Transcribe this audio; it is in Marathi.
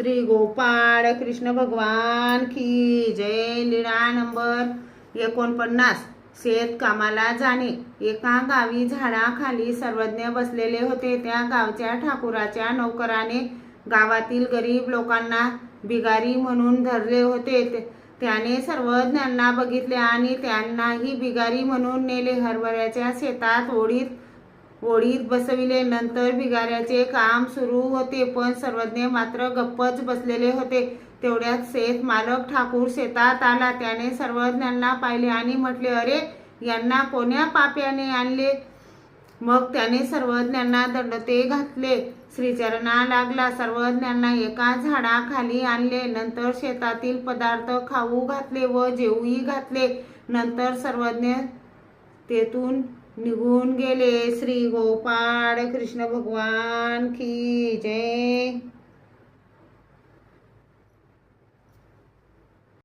श्री गोपाळ कृष्ण भगवान की जय। लीळा नंबर 49। शेत कामाला जाणे। एका गावी झाडाखाली सर्वज्ञ बसलेले होते। त्या गावच्या ठाकुराच्या नौकराने गावातील गरीब लोकांना भिकारी म्हणून धरले होते। त्याने सर्वज्ञांना बघितले आणि त्यांनाही भिकारी म्हणून नेले। हरभऱ्याच्या शेतात ओढीत बसविले। नंतर भिगाऱ्याचे काम सुरू होते, पण सर्वज्ञ मात्र गप्पच बसलेले होते। तेवढ्यात शेत मालक ठाकूर शेतात आला। त्याने सर्वज्ञांना पाहिले आणि म्हटले, अरे, यांना कोण्या पाप्याने आणले? मग त्याने सर्वज्ञांना दंडते घातले, श्रीचरणा लागला। सर्वज्ञांना एका झाडाखाली आणले, नंतर शेतातील पदार्थ खाऊ घातले व जेवूही घातले। नंतर सर्वज्ञ तेथून निघून गेले। श्री गोपाळ कृष्ण भगवान की जय।